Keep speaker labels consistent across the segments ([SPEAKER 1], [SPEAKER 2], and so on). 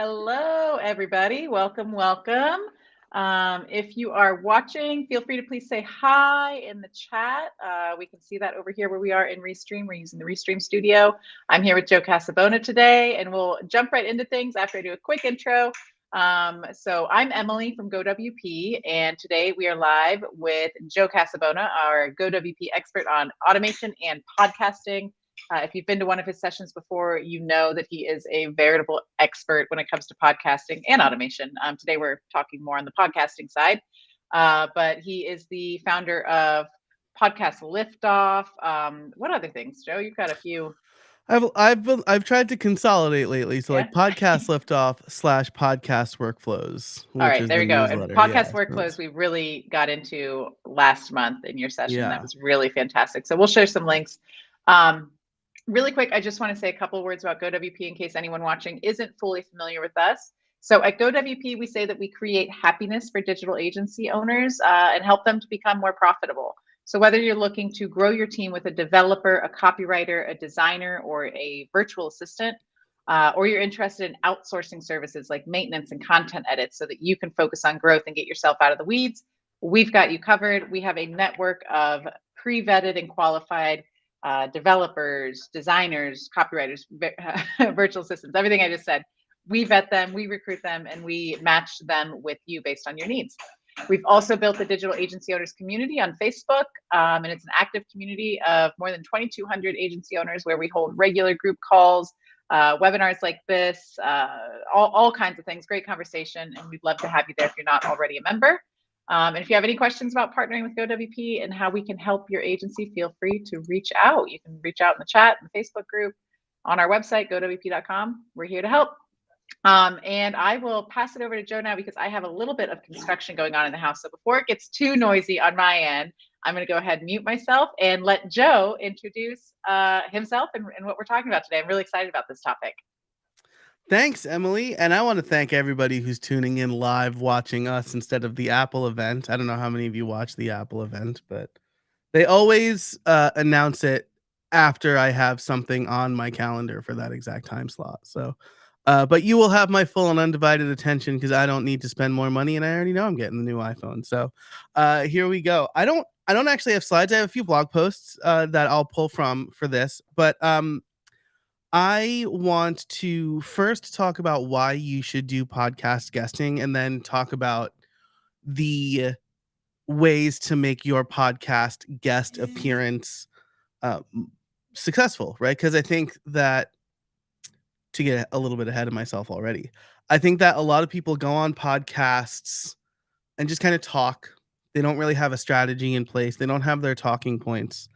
[SPEAKER 1] Hello, everybody. Welcome, welcome. If you are watching, feel free to please say hi in the chat. We can see that over here where we are in Restream. We're using the Restream studio. I'm here with Joe Casabona today, and we'll jump right into things after I do a quick intro. So I'm Emily from GoWP, and today we are live with Joe Casabona, our GoWP expert on automation and podcasting. If you've been to one of his sessions before, you know that he is a veritable expert when it comes to podcasting and automation. Today, we're talking more on the podcasting side, but he is the founder of Podcast Liftoff. What other things, Joe? You've got a few.
[SPEAKER 2] I've tried to consolidate lately, so
[SPEAKER 1] Yeah.
[SPEAKER 2] like podcast liftoff / podcast workflows,
[SPEAKER 1] All
[SPEAKER 2] which
[SPEAKER 1] right,
[SPEAKER 2] is
[SPEAKER 1] there
[SPEAKER 2] the
[SPEAKER 1] we go. And
[SPEAKER 2] newsletter.
[SPEAKER 1] podcast
[SPEAKER 2] Yeah, so
[SPEAKER 1] workflows, we really got into last month in your session. That
[SPEAKER 2] yeah.
[SPEAKER 1] was really fantastic. So we'll share some links. Um, Really quick, I just want to say a couple words about GoWP in case anyone watching isn't fully familiar with us. So at GoWP, we say that we create happiness for digital agency owners and help them to become more profitable. So whether you're looking to grow your team with a developer, a copywriter, a designer, or a virtual assistant, or you're interested in outsourcing services like maintenance and content edits so that you can focus on growth and get yourself out of the weeds, we've got you covered. We have a network of pre-vetted and qualified developers, designers, copywriters, virtual assistants, everything I just said. We vet them, we recruit them, and we match them with you based on your needs. We've also built the digital agency owners community on Facebook, and it's an active community of more than 2,200 agency owners where we hold regular group calls, webinars like this, all kinds of things. Great conversation, and we'd love to have you there if you're not already a member. And if you have any questions about partnering with GoWP and how we can help your agency, feel free to reach out. You can reach out in the chat, in the Facebook group, on our website, gowp.com. We're here to help. And I will pass it over to Joe now because I have a little bit of construction going on in the house. So before it gets too noisy on my end, I'm going to go ahead and mute myself and let Joe introduce himself and what we're talking about today. I'm really excited about this topic.
[SPEAKER 2] Thanks, Emily, and I want to thank everybody who's tuning in live, watching us instead of the Apple event. I don't know how many of you watch the Apple event, but they always announce it after I have something on my calendar for that exact time slot. So, but you will have my full and undivided attention because I don't need to spend more money, and I already know I'm getting the new iPhone. So, here we go. I don't actually have slides. I have a few blog posts that I'll pull from for this, but I want to first talk about why you should do podcast guesting, and then talk about the ways to make your podcast guest appearance uh, successful, right? Because I think that, to get a little bit ahead of myself already, I think that a lot of people go on podcasts and just kind of talk. They don't really have a strategy in place. They don't have their talking points.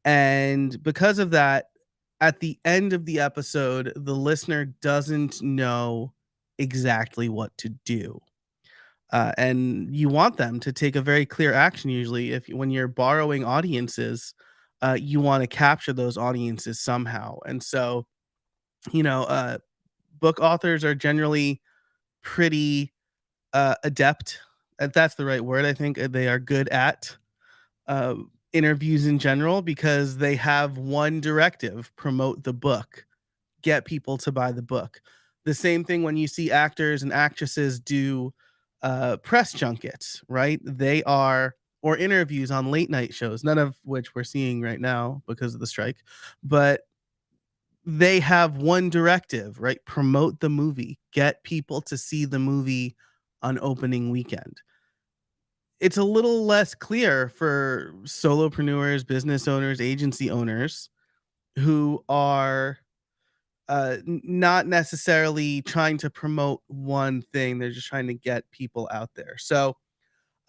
[SPEAKER 2] And because of that, at the end of the episode, the listener doesn't know exactly what to do. And you want them to take a very clear action. Usually, if when you're borrowing audiences, you want to capture those audiences somehow. And so, you know, book authors are generally pretty adept. That's the right word. I think they are good at uh, interviews in general because they have one directive: promote the book, get people to buy the book. The same thing when you see actors and actresses do press junkets, right? They are, or interviews on late night shows, none of which we're seeing right now because of the strike, but they have one directive, right? Promote the movie, get people to see the movie on opening weekend. It's a little less clear for solopreneurs, business owners, agency owners who are not necessarily trying to promote one thing. They're just trying to get people out there. So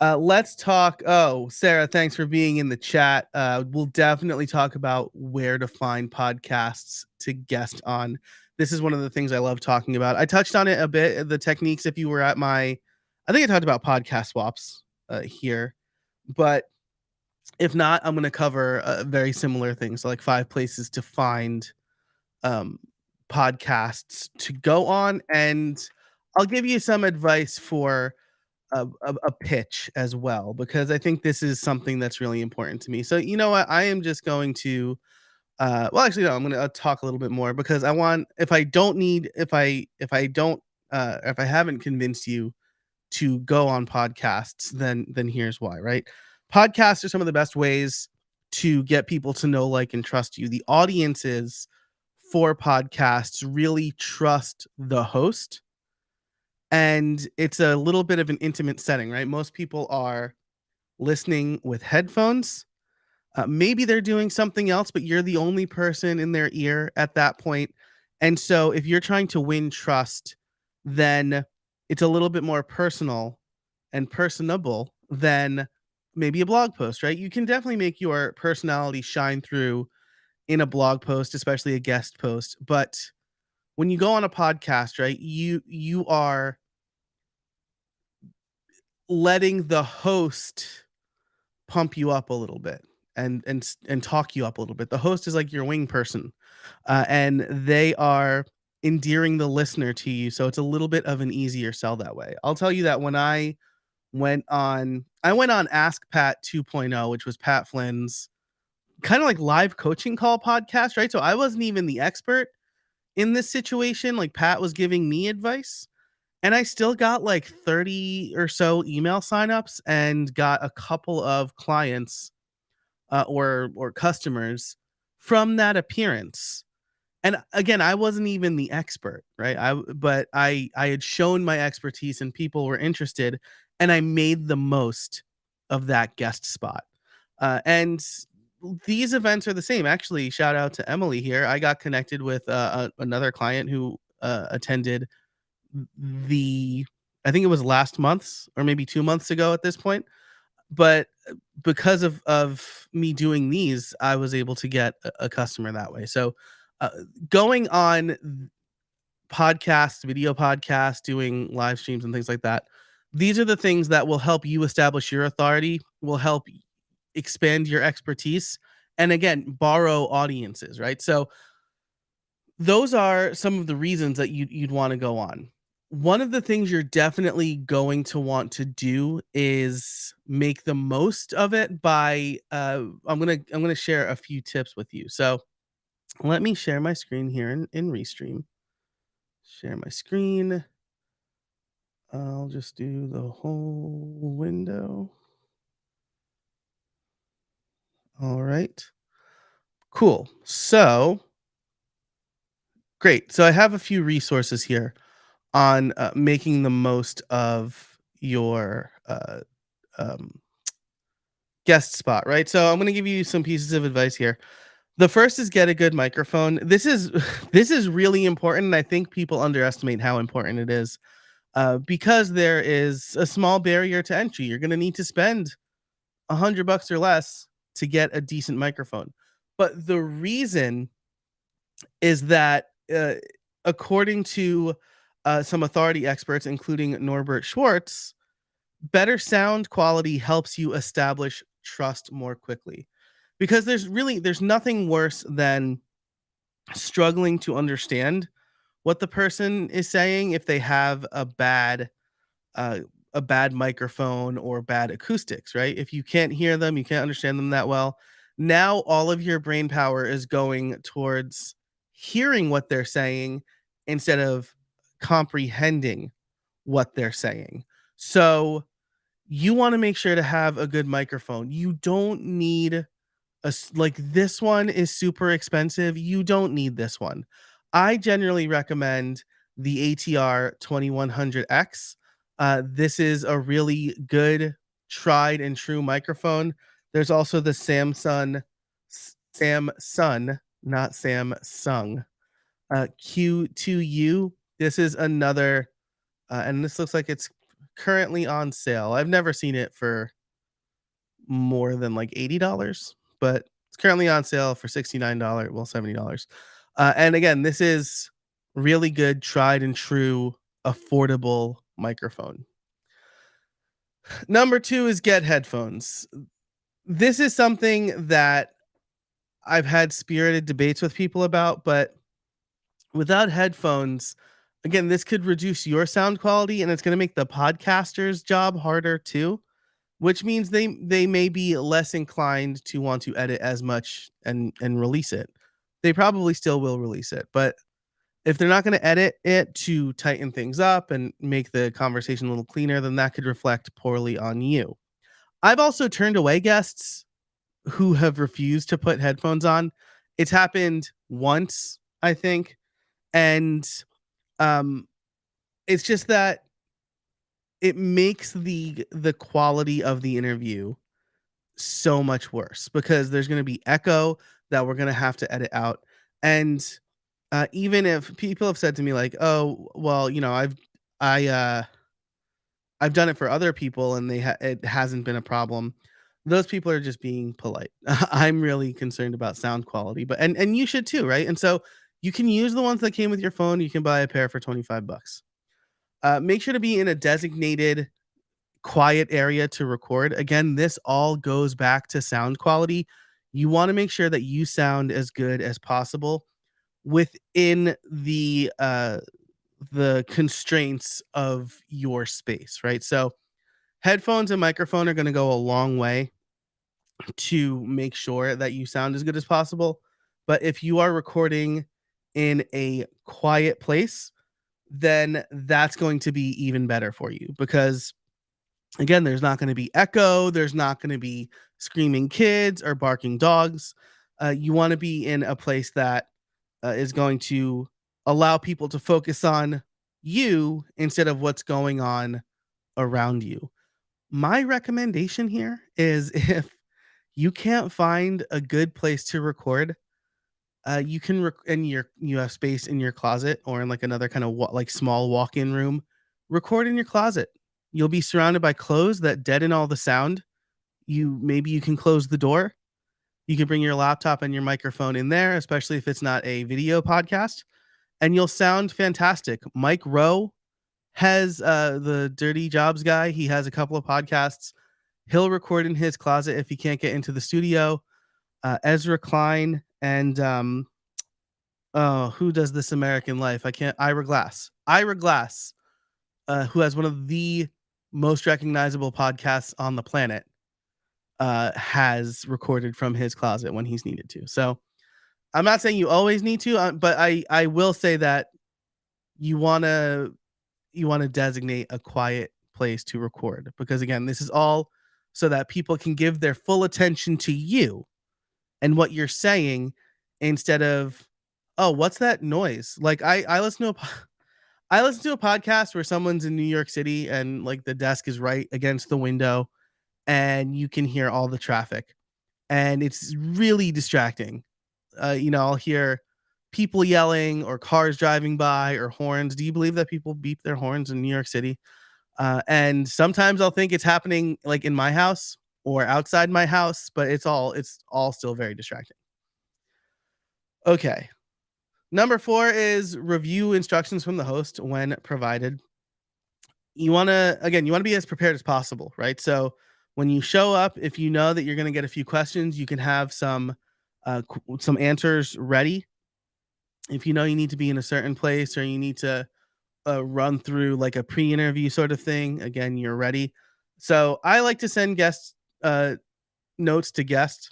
[SPEAKER 2] let's talk. Oh, Sarah, thanks for being in the chat. We'll definitely talk about where to find podcasts to guest on. This is one of the things I love talking about. I touched on it a bit, the techniques, if you were at my, I think I talked about podcast swaps here, but if not, I'm going to cover very similar things, like 5 places to find um, podcasts to go on, and I'll give you some advice for a pitch as well, because I think this is something that's really important to me. So you know what, I am just going to well, actually no, I'm going to talk a little bit more because I want, if I don't if I haven't convinced you to go on podcasts, then here's why, right? Podcasts are some of the best ways to get people to know, like, and trust you. The audiences for podcasts really trust the host, and it's a little bit of an intimate setting, right? Most people are listening with headphones. Maybe they're doing something else, but you're the only person in their ear at that point. And so if you're trying to win trust, then it's a little bit more personal and personable than maybe a blog post, right? You can definitely make your personality shine through in a blog post, especially a guest post. But when you go on a podcast, right, you are letting the host pump you up a little bit and talk you up a little bit. The host is like your wing person, and they are endearing the listener to you, so it's a little bit of an easier sell that way. I'll tell you that when I went on Ask Pat 2.0, which was Pat Flynn's kind of like live coaching call podcast, right? So I wasn't even the expert in this situation. Like, Pat was giving me advice, and I still got like 30 or so email signups and got a couple of clients, or customers from that appearance. And again, I wasn't even the expert, right? But I had shown my expertise and people were interested, and I made the most of that guest spot. And these events are the same. Actually, shout out to Emily here. I got connected with another client who attended the, I think it was last month's or maybe 2 months ago at this point. But because of me doing these, I was able to get a customer that way. So, uh, going on podcasts, video podcasts, doing live streams and things like that, these are the things that will help you establish your authority, will help expand your expertise, and again, borrow audiences, right? So those are some of the reasons that you'd want to go on. One of the things you're definitely going to want to do is make the most of it by I'm gonna share a few tips with you. So let me share my screen here in Restream. Share my screen. I'll just do the whole window. All right. Cool. So great. So I have a few resources here on making the most of your um, guest spot, right? So I'm going to give you some pieces of advice here. The first is get a good microphone. This is this is really important, and I think people underestimate how important it is, because there is a small barrier to entry. You're going to need to spend $100 or less to get a decent microphone. But the reason is that, according to some authority experts, including Norbert Schwartz, better sound quality helps you establish trust more quickly. Because there's nothing worse than struggling to understand what the person is saying if they have uh, a bad microphone or bad acoustics, right? If you can't hear them, you can't understand them that well. Now all of your brain power is going towards hearing what they're saying instead of comprehending what they're saying. So you want to make sure to have a good microphone. You don't need like, this one is super expensive. You don't need this one. I generally recommend the ATR 2100X. This is a really good, tried and true microphone. There's also the Samsung, not Samsung, Q2U. This is another, and this looks like it's currently on sale. I've never seen it for more than like $80, but it's currently on sale for $69, well, $70. And again, this is really good, tried and true, affordable microphone. Number two is get headphones. This is something that I've had spirited debates with people about, but without headphones, again, this could reduce your sound quality, and it's going to make the podcaster's job harder too, which means they may be less inclined to want to edit as much and release it. They probably still will release it, but If they're not going to edit it to tighten things up and make the conversation a little cleaner, then that could reflect poorly on you. I've also turned away guests who have refused to put headphones on. It's happened once, I think, and um, it's just that it makes the quality of the interview so much worse because there's going to be echo that we're going to have to edit out. And even if people have said to me like, "Oh, well, I I've done it for other people and it hasn't been a problem." Those people are just being polite. I'm really concerned about sound quality, but and you should too, right? And so you can use the ones that came with your phone. You can buy a pair for $25. Make sure to be in a designated quiet area to record. Again, this all goes back to sound quality. You want to make sure that you sound as good as possible within the constraints of your space, right? So headphones and microphone are going to go a long way to make sure that you sound as good as possible. But if you are recording in a quiet place, then that's going to be even better for you because again, there's not going to be echo, there's not going to be screaming kids or barking dogs. You want to be in a place that is going to allow people to focus on you instead of what's going on around you. My recommendation here is if you can't find a good place to record, you can you have space in your closet or in like another kind of like small walk-in room. Record in your closet. You'll be surrounded by clothes that deaden all the sound. Maybe you can close the door. You can bring your laptop and your microphone in there, especially if it's not a video podcast, and you'll sound fantastic. Mike Rowe has the Dirty Jobs guy. He has a couple of podcasts. He'll record in his closet if he can't get into the studio. Ezra Klein and oh, who does This American Life? I can't. Ira Glass. Ira Glass, who has one of the most recognizable podcasts on the planet, has recorded from his closet when he's needed to. So I'm not saying you always need to, but I will say that you wanna designate a quiet place to record because again, this is all so that people can give their full attention to you and what you're saying instead of, oh, what's that noise? Like I listen to I listen to a podcast where someone's in New York City and like the desk is right against the window and you can hear all the traffic and it's really distracting. I'll hear people yelling or cars driving by or horns. Do you believe that people beep their horns in New York City? And sometimes I'll think it's happening like in my house or outside my house, but it's all still very distracting. Okay. Number 4 is review instructions from the host when provided. You want to be as prepared as possible, right? So when you show up, if you know that you're going to get a few questions, you can have some answers ready. If you know you need to be in a certain place or you need to run through like a pre-interview sort of thing, again, you're ready. So I like to send guests notes to guests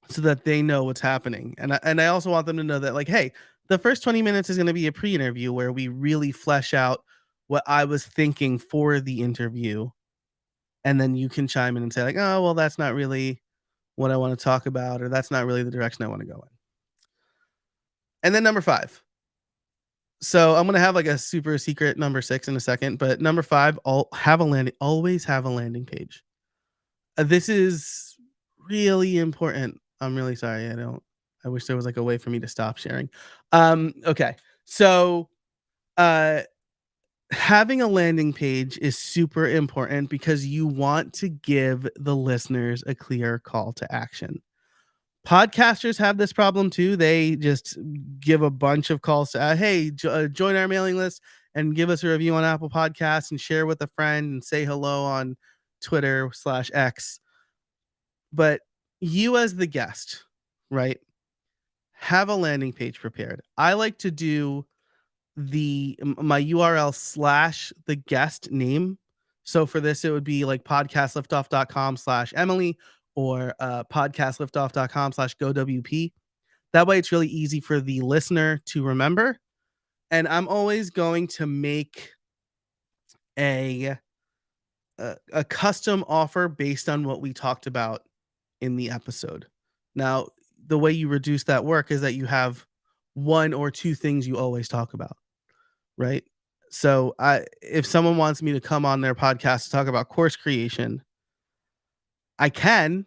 [SPEAKER 2] so that they know what's happening. And I also want them to know that like, hey, the first 20 minutes is going to be a pre-interview where we really flesh out what I was thinking for the interview. And then you can chime in and say like, oh, well, that's not really what I want to talk about, or that's not really the direction I want to go in. And then number 5. So I'm going to have like a super secret number 6 in a second, but number 5, always have a landing page. This is really important. I'm really sorry. I wish there was like a way for me to stop sharing. Okay. So, having a landing page is super important because you want to give the listeners a clear call to action. Podcasters have this problem too. They just give a bunch of calls to, hey, join our mailing list and give us a review on Apple Podcasts and share with a friend and say hello on Twitter/X. But you as the guest, right, have a landing page prepared. I like to do my URL / the guest name. So for this, it would be like podcastliftoff.com/Emily or podcastliftoff.com/GoWP. That way it's really easy for the listener to remember. and I'm always going to make a a custom offer based on what we talked about in the episode. Now, the way you reduce that work is that you have one or two things you always talk about, right? So, if someone wants me to come on their podcast to talk about course creation, I can,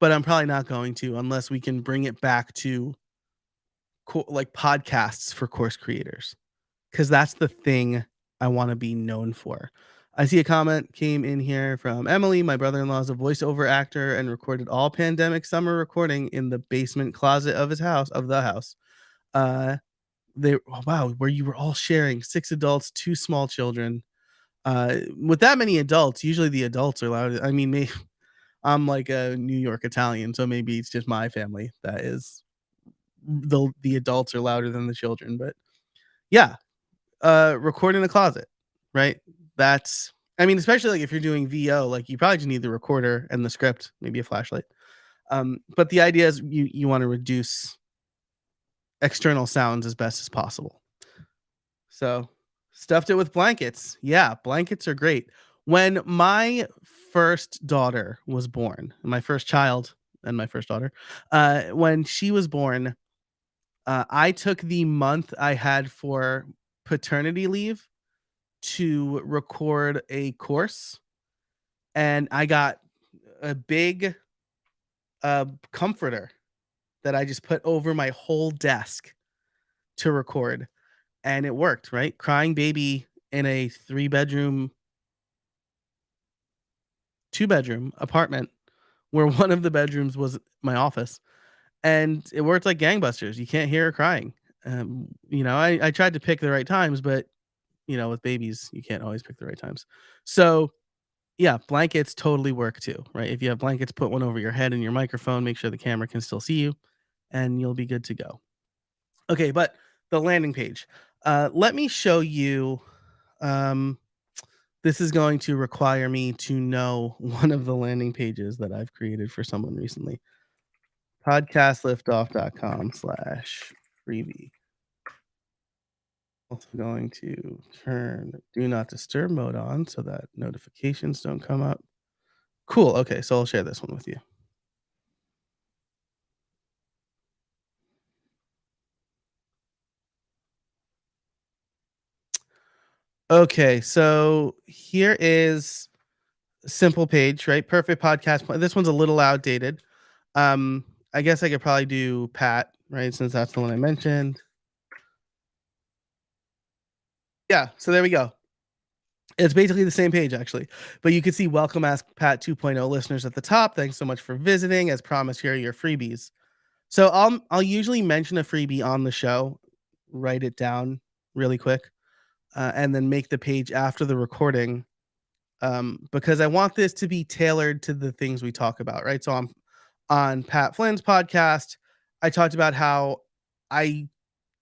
[SPEAKER 2] but I'm probably not going to unless we can bring it back to like podcasts for course creators, because that's the thing I want to be known for. I see a comment came in here from Emily. My brother-in-law is a voiceover actor and recorded all pandemic summer recording in the basement closet of his house, of the house. They oh, wow, where you were all sharing 6 adults, 2 small children. With that many adults, usually the adults are loud. I mean, I'm like a New York Italian, so maybe it's just my family that is the adults are louder than the children. But yeah, record in a closet, right? That's I mean, especially like if you're doing VO, like you probably just need the recorder and the script, maybe a flashlight. But the idea is you want to reduce external sounds as best as possible. So stuffed it with blankets. Yeah, blankets are great. When my first daughter was born, my first child and my first daughter, when she was born, I took the month I had for paternity leave to record a course, and I got a big comforter that I just put over my whole desk to record, and it worked, right? Crying baby in a 3-bedroom, 2-bedroom apartment where one of the bedrooms was my office, and it worked like gangbusters. You can't hear her crying. I tried to pick the right times, but with babies, you can't always pick the right times. So yeah, blankets totally work too, right? If you have blankets, put one over your head and your microphone, make sure the camera can still see you, and you'll be good to go. Okay, but the landing page. Let me show you. Um, this is going to require me to know one of the landing pages that I've created for someone recently. Podcastliftoff.com/freebie. Also going to turn do not disturb mode on so that notifications don't come up. Cool. Okay, so I'll share this one with you. Okay, so here is a simple page, right? Perfect podcast plan. This one's a little outdated. Um, I guess I could probably do Pat, right? Since that's the one I mentioned. Yeah, so there we go. It's basically the same page actually, but you can see welcome Ask Pat 2.0 listeners at the top. Thanks so much for visiting. As promised, here are your freebies. So I'll usually mention a freebie on the show, write it down really quick, and then make the page after the recording, because I want this to be tailored to the things we talk about, right? So on Pat Flynn's podcast, I talked about how I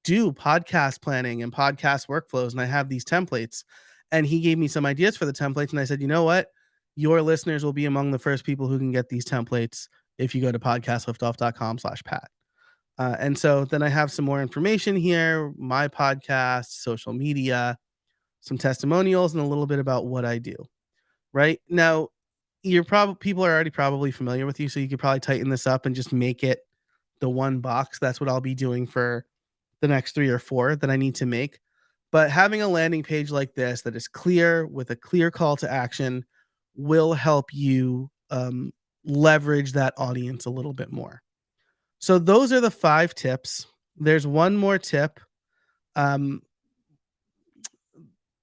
[SPEAKER 2] do podcast planning and podcast workflows, and I have these templates. And he gave me some ideas for the templates, and I said, you know what? Your listeners will be among the first people who can get these templates if you go to podcastliftoff.com/Pat. And so then I have some more information here, my podcast, social media, some testimonials, and a little bit about what I do. Right now, people are already probably familiar with you, so you could probably tighten this up and just make it the one box. That's what I'll be doing for the next 3 or 4 that I need to make. But having a landing page like this that is clear with a clear call to action will help you leverage that audience a little bit more. So those are the 5 tips. There's one more tip.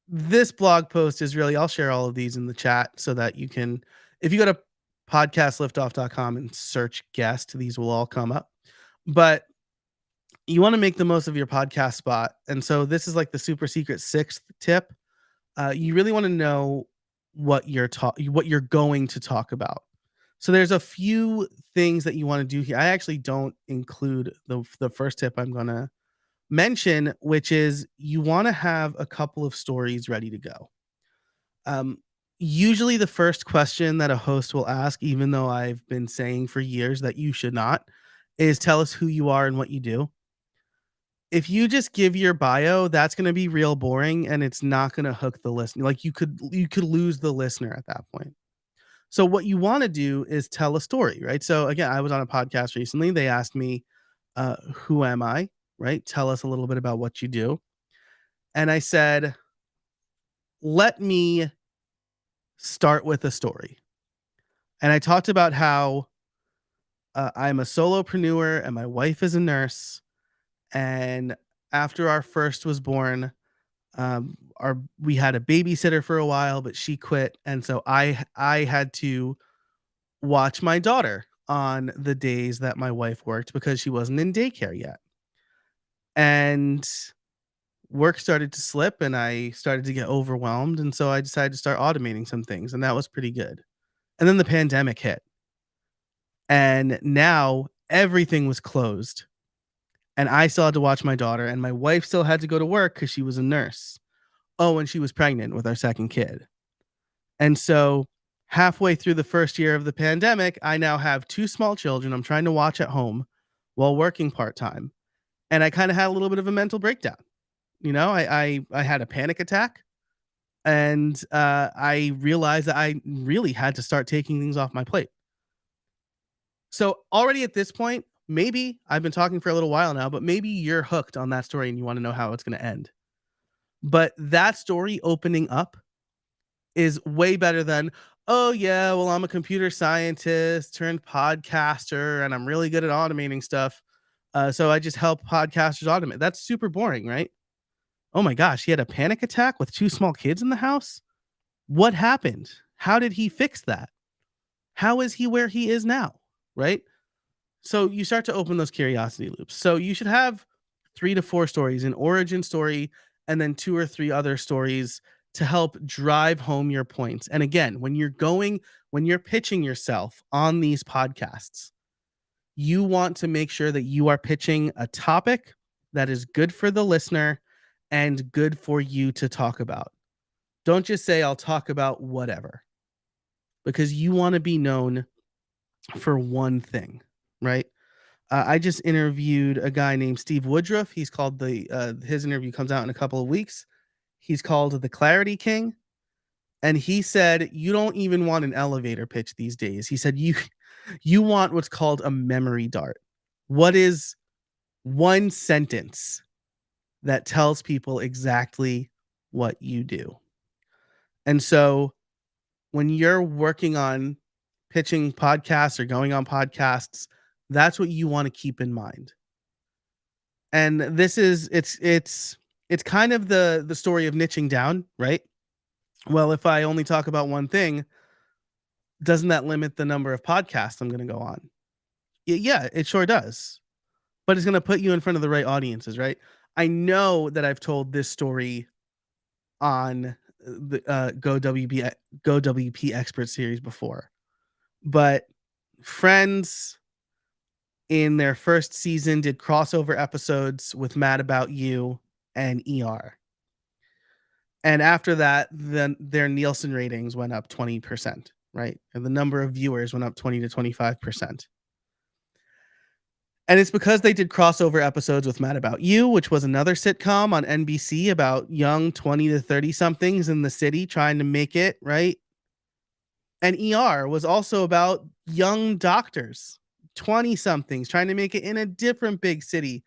[SPEAKER 2] This blog post is really, I'll share all of these in the chat so that you can, if you go to podcastliftoff.com and search guest, these will all come up. But you want to make the most of your podcast spot. And so this is like the super secret 6th tip. You really want to know what you're going to talk about. So there's a few things that you want to do here. I actually don't include the first tip I'm going to mention, which is you want to have a couple of stories ready to go. Usually the first question that a host will ask, even though I've been saying for years that you should not, is tell us who you are and what you do. if you just give your bio, that's going to be real boring and it's not going to hook the listener. Like you could lose the listener at that point. So what you want to do is tell a story, right? So again, I was on a podcast recently. They asked me, who am I? Right? Tell us a little bit about what you do. And I said, let me start with a story. And I talked about how I'm a solopreneur and my wife is a nurse. And after our first was born, we had a babysitter for a while, but she quit, and so I had to watch my daughter on the days that my wife worked because she wasn't in daycare yet. And work started to slip and I started to get overwhelmed, and so I decided to start automating some things, and that was pretty good. And then the pandemic hit. And now everything was closed. And I still had to watch my daughter, and my wife still had to go to work because she was a nurse. Oh, and she was pregnant with our second kid. And so halfway through the first year of the pandemic, I now have 2 small children I'm trying to watch at home while working part-time. And I kind of had a little bit of a mental breakdown. You know, I had a panic attack, and I realized that I really had to start taking things off my plate. So already at this point, maybe I've been talking for a little while now, but maybe you're hooked on that story and you want to know how it's going to end. But that story opening up is way better than, oh yeah, well, I'm a computer scientist turned podcaster and I'm really good at automating stuff. So I just help podcasters automate. That's super boring, right? Oh my gosh, he had a panic attack with 2 small kids in the house. What happened? How did he fix that? How is he where he is now? Right? So you start to open those curiosity loops. So you should have 3 to 4 stories, an origin story, and then 2 or 3 other stories to help drive home your points. And again, when you're pitching yourself on these podcasts, you want to make sure that you are pitching a topic that is good for the listener and good for you to talk about. Don't just say, I'll talk about whatever, because you want to be known for one thing, right? I just interviewed a guy named Steve Woodruff. He's called his interview comes out in a couple of weeks. He's called the Clarity King. And he said, you don't even want an elevator pitch these days. He said, you want what's called a memory dart. What is one sentence that tells people exactly what you do? And so when you're working on pitching podcasts or going on podcasts, that's what you want to keep in mind. And this is it's kind of the story of niching down, right? Well, if I only talk about one thing, doesn't that limit the number of podcasts I'm going to go on? Yeah, it sure does. But it's going to put you in front of the right audiences, right? I know that I've told this story on the GoWP Expert series before, but Friends in their first season did crossover episodes with Mad About You and ER. And after that, then their Nielsen ratings went up 20%, right? And the number of viewers went up 20 to 25%. And it's because they did crossover episodes with Mad About You, which was another sitcom on NBC about young 20 to 30 somethings in the city trying to make it, right? And ER was also about young doctors, 20 somethings trying to make it in a different big city,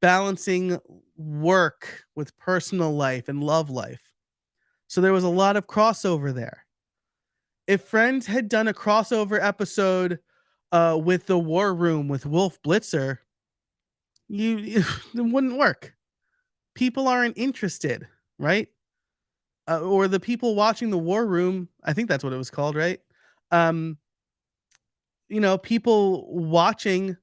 [SPEAKER 2] balancing work with personal life and love life. So there was a lot of crossover there. If Friends had done a crossover episode with the War Room with Wolf Blitzer, it wouldn't work. People aren't interested, right? Or the people watching the War Room, I think that's what it was called, right? People watching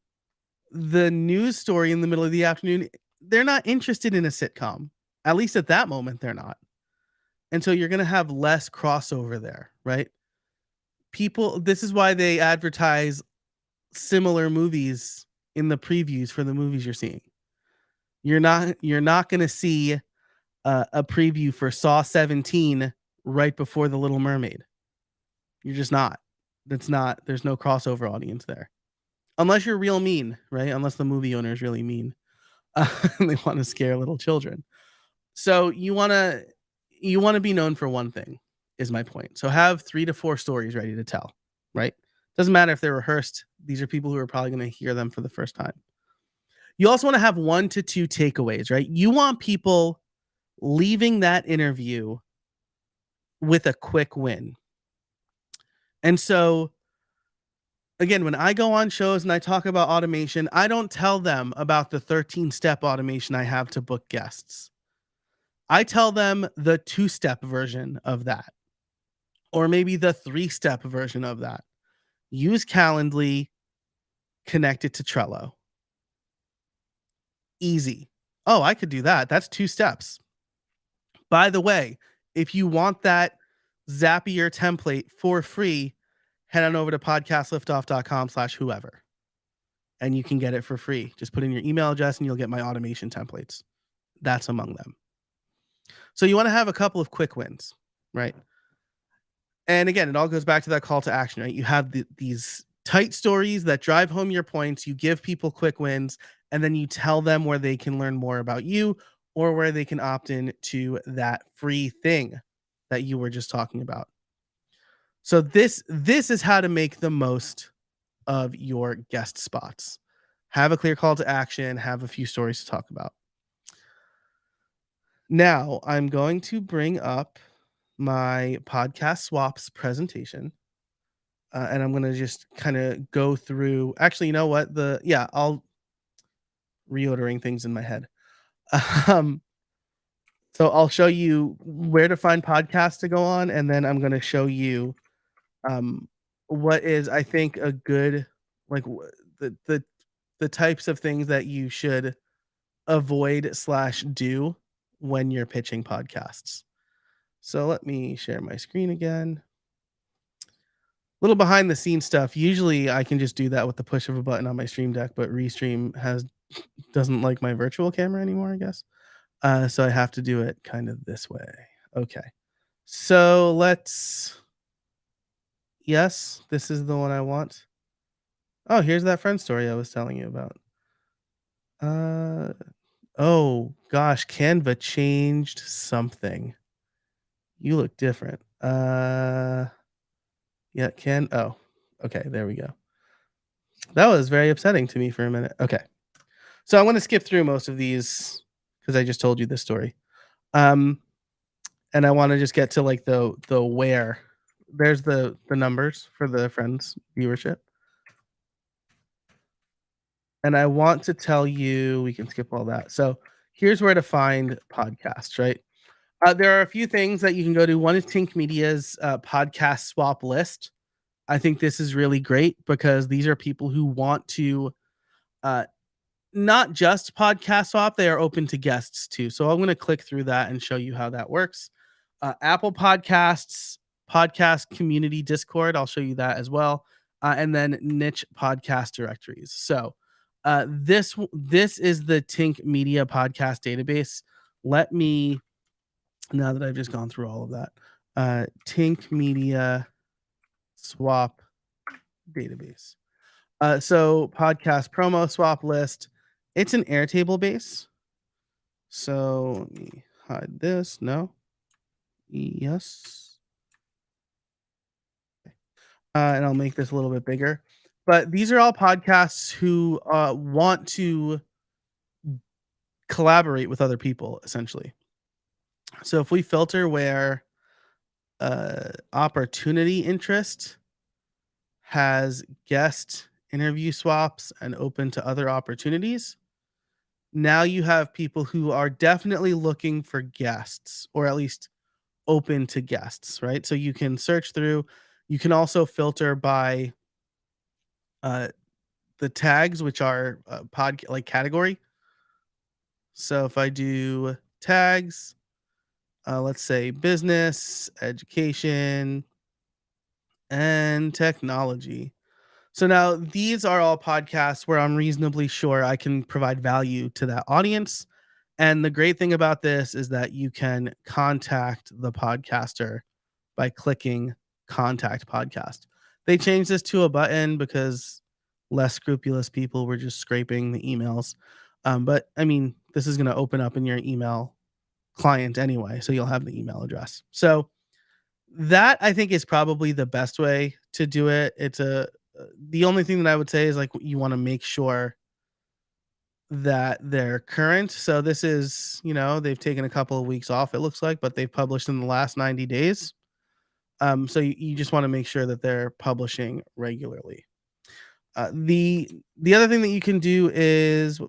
[SPEAKER 2] the news story in the middle of the afternoon, they're not interested in a sitcom. At least at that moment, they're not. And so you're going to have less crossover there, right? This is why they advertise similar movies in the previews for the movies you're seeing. You're not going to see a preview for Saw 17 right before The Little Mermaid. You're just not. There's no crossover audience there. Unless you're real mean, right? Unless the movie owner is really mean. They want to scare little children. So you want to be known for one thing, is my point. So have 3 to 4 stories ready to tell, right? Doesn't matter if they're rehearsed. These are people who are probably going to hear them for the first time. You also want to have 1 to 2 takeaways, right? You want people leaving that interview with a quick win. And so again, when I go on shows and I talk about automation, I don't tell them about the 13-step automation I have to book guests. I tell them the 2-step version of that, or maybe the 3-step version of that. Use Calendly, connect it to Trello. Easy. Oh, I could do that. That's 2 steps. By the way, if you want that Zapier template for free, head on over to podcastliftoff.com/whoever. And you can get it for free. Just put in your email address and you'll get my automation templates. That's among them. So you want to have a couple of quick wins, right? And again, it all goes back to that call to action, right? You have these tight stories that drive home your points. You give people quick wins, and then you tell them where they can learn more about you or where they can opt in to that free thing that you were just talking about. So this is how to make the most of your guest spots. Have a clear call to action, have a few stories to talk about. Now, I'm going to bring up my podcast swaps presentation. And I'm going to just kind of go through. Actually, you know what? I'll reordering things in my head. Um, so I'll show you where to find podcasts to go on, and then I'm going to show you what is, I think, a good, like, the types of things that you should avoid/do when you're pitching podcasts. So let me share my screen again. Little behind the scenes stuff. Usually I can just do that with the push of a button on my Stream Deck, but Restream doesn't like my virtual camera anymore, I guess. So I have to do it kind of this way. Okay. So yes, this is the one I want. Oh, here's that friend story I was telling you about. Oh gosh, Canva changed something. You look different. Yeah, oh, okay, there we go. That was very upsetting to me for a minute. Okay. So I'm going to skip through most of these because I just told you this story. And I want to just get to like the where. There's the numbers for the friends viewership. And I want to tell you, we can skip all that. So here's where to find podcasts, right? There are a few things that you can go to. One is Tink Media's podcast swap list. I think this is really great because these are people who want to not just podcast swap, they are open to guests too. So I'm going to click through that and show you how that works. Apple Podcasts, podcast community Discord, I'll show you that as well. And then niche podcast directories. So this is the Tink Media podcast database. Let me, now that I've just gone through all of that, Tink Media swap database. So podcast promo swap list. It's an Airtable base. So let me hide this. No. Yes. And I'll make this a little bit bigger. But these are all podcasts who want to collaborate with other people, essentially. So if we filter where opportunity interest has guest interview swaps and open to other opportunities, now you have people who are definitely looking for guests, or at least open to guests, right? So you can search through. You can also filter by the tags, which are like category. So if I do tags, let's say business, education, and technology. So now these are all podcasts where I'm reasonably sure I can provide value to that audience. And the great thing about this is that you can contact the podcaster by clicking contact podcast. They changed this to a button because less scrupulous people were just scraping the emails. But I mean, this is going to open up in your email client anyway, so you'll have the email address. So that I think is probably the best way to do it. It's the only thing that I would say is like you want to make sure that they're current. So this is, they've taken a couple of weeks off, it looks like, but they've published in the last 90 days. So you just want to make sure that they're publishing regularly. The other thing that you can do is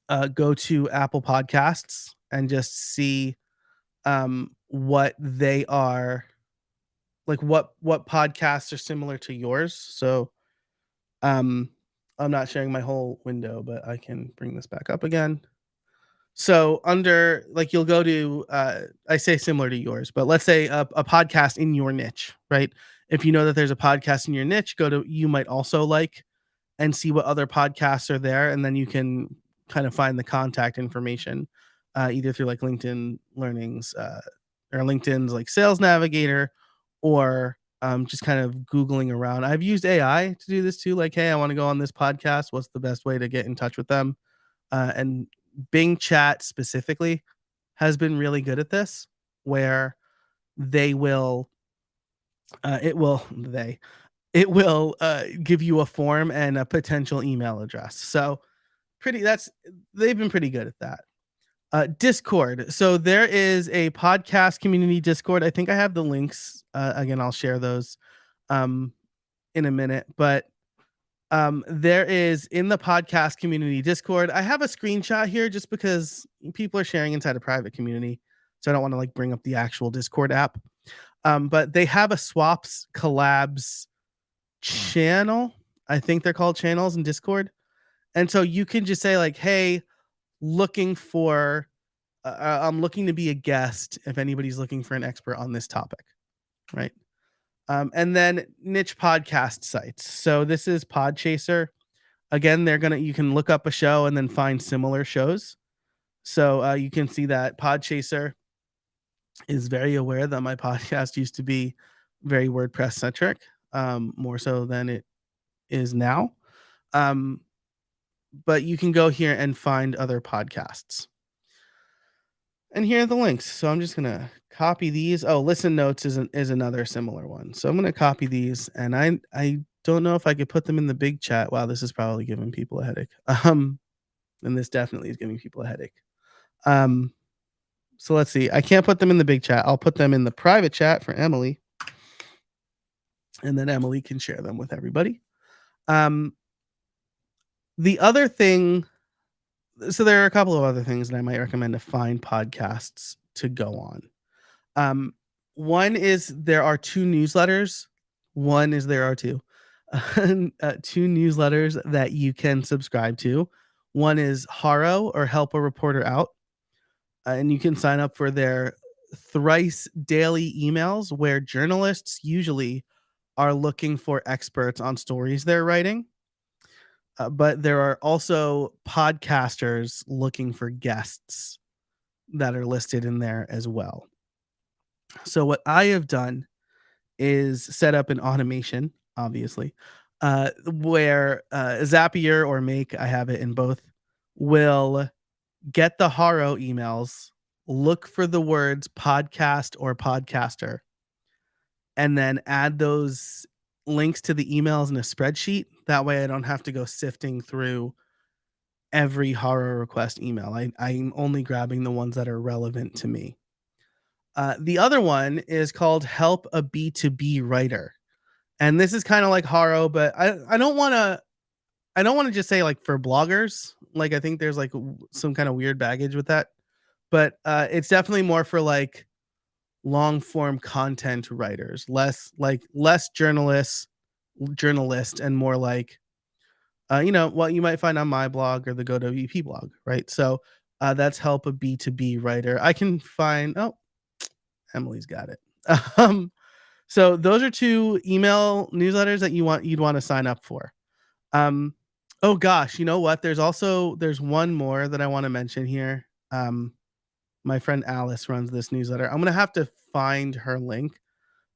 [SPEAKER 2] go to Apple Podcasts and just see what they are like, what podcasts are similar to yours. So I'm not sharing my whole window, but I can bring this back up again. So under like you'll go to I say similar to yours, but let's say a podcast in your niche, right? If you know that there's a podcast in your niche, go to You Might Also Like and see what other podcasts are there, and then you can kind of find the contact information either through like LinkedIn Learnings or LinkedIn's like Sales Navigator, or just kind of Googling around. I've used AI to do this too. Like, hey, I want to go on this podcast. What's the best way to get in touch with them? And Bing Chat specifically has been really good at this, where they will, it will give you a form and a potential email address. So they've been pretty good at that. Discord. So there is a podcast community Discord. I think I have the links. Again, I'll share those in a minute. But there is in the podcast community Discord. I have a screenshot here just because people are sharing inside a private community. So I don't want to like bring up the actual Discord app. But they have a swaps collabs channel. I think they're called channels in Discord. And so you can just say like, hey, I'm looking to be a guest if anybody's looking for an expert on this topic, right? And then niche podcast sites. So this is Podchaser. Again, you can look up a show and then find similar shows. So you can see that Podchaser is very aware that my podcast used to be very WordPress centric, more so than it is now. But you can go here and find other podcasts. And here are the links. So I'm just going to copy these. Oh, Listen Notes is another similar one. So I'm going to copy these, and I don't know if I could put them in the big chat. Wow, this is probably giving people a headache. And this definitely is giving people a headache. So let's see. I can't put them in the big chat. I'll put them in the private chat for Emily. And then Emily can share them with everybody. The other thing, so there are a couple of other things that I might recommend to find podcasts to go on. One is there are two newsletters. There are two. Two newsletters that you can subscribe to. One is Haro, or Help a Reporter Out. And you can sign up for their thrice daily emails where journalists usually are looking for experts on stories they're writing. But there are also podcasters looking for guests that are listed in there as well. So what I have done is set up an automation, obviously, where Zapier or Make, I have it in both, will get the Haro emails, look for the words podcast or podcaster, and then add those links to the emails in a spreadsheet. That way I don't have to go sifting through every Haro request email. I'm only grabbing the ones that are relevant to me. The other one is called Help a B2B Writer. And this is kind of like Haro, but I don't want to just say like for bloggers. Like I think there's like some kind of weird baggage with that. But it's definitely more for like long form content writers, less journalist and more like what you might find on my blog or the GoWP blog, right? So that's Help a B2B Writer. I can find, Emily's got it. So those are two email newsletters that you'd want to sign up for. Oh gosh, you know what? There's one more that I want to mention here. My friend Alice runs this newsletter. I'm gonna have to find her link.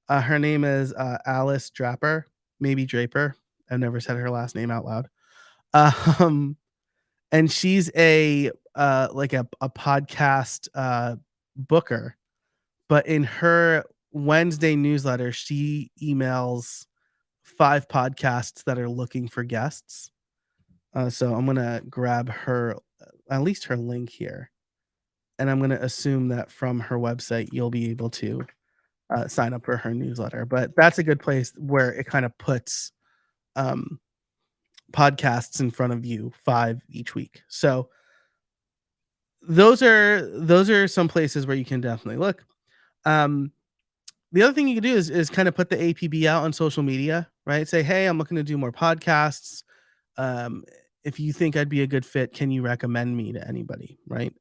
[SPEAKER 2] Her name is Alice Draper, maybe Draper. I've never said her last name out loud. Um, and she's a like a podcast booker, but in her Wednesday newsletter, she emails 5 podcasts that are looking for guests. So I'm gonna grab her, at least her link here, and I'm gonna assume that from her website you'll be able to sign up for her newsletter. But that's a good place where it kind of puts um, podcasts in front of you, 5 each week. So those are some places where you can definitely look. Um, the other thing you can do is kind of put the APB out on social media, right? Say, hey, I'm looking to do more podcasts. Um, if you think I'd be a good fit, can you recommend me to anybody, right?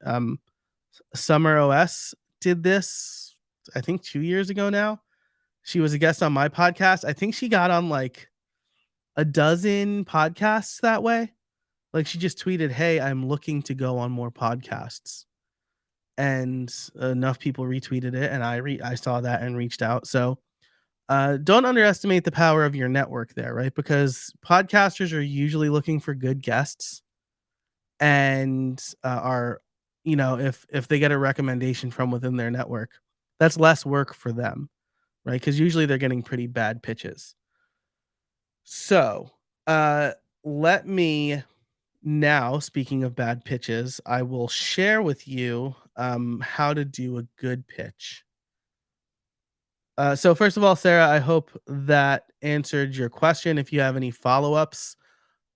[SPEAKER 2] Summer OS did this, I think 2 years ago now. She was a guest on my podcast. I think she got on like a dozen podcasts that way. Like she just tweeted, "Hey, I'm looking to go on more podcasts." And enough people retweeted it and I saw that and reached out. So, don't underestimate the power of your network there, right? Because podcasters are usually looking for good guests and are, if they get a recommendation from within their network, that's less work for them, right? Because usually they're getting pretty bad pitches. So, let me now, speaking of bad pitches, I will share with you how to do a good pitch. So, first of all, Sarah, I hope that answered your question. If you have any follow ups,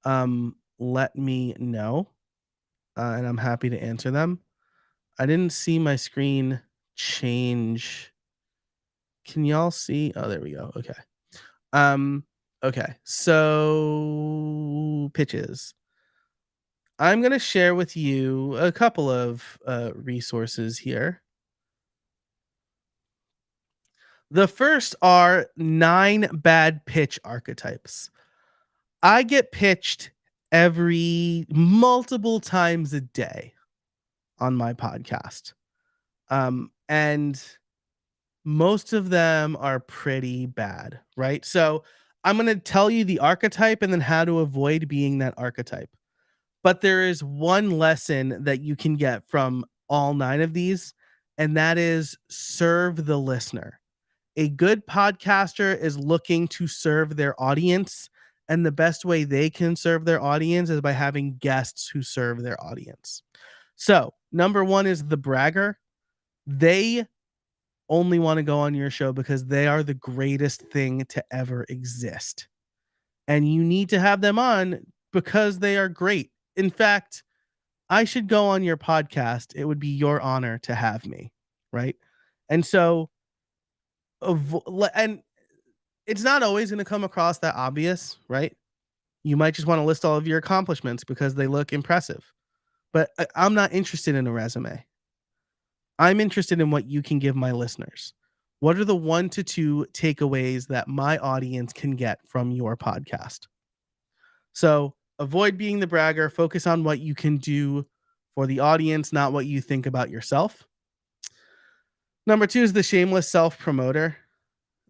[SPEAKER 2] let me know, and I'm happy to answer them. I didn't see my screen change. Can y'all see? Oh, there we go. Okay. Um, okay. So, pitches. I'm going to share with you a couple of resources here. The first are 9 bad pitch archetypes. I get pitched every multiple times a day on my podcast. And most of them are pretty bad, right? So I'm going to tell you the archetype and then how to avoid being that archetype. But there is one lesson that you can get from all 9 of these, and that is serve the listener. A good podcaster is looking to serve their audience, and the best way they can serve their audience is by having guests who serve their audience. So, number 1 is the bragger. They only want to go on your show because they are the greatest thing to ever exist. And you need to have them on because they are great. In fact, I should go on your podcast. It would be your honor to have me, right? And so, and it's not always going to come across that obvious, right? You might just want to list all of your accomplishments because they look impressive. But I'm not interested in a resume. I'm interested in what you can give my listeners. What are the 1 to 2 takeaways that my audience can get from your podcast? So avoid being the bragger, focus on what you can do for the audience, not what you think about yourself. Number 2 is the shameless self promoter.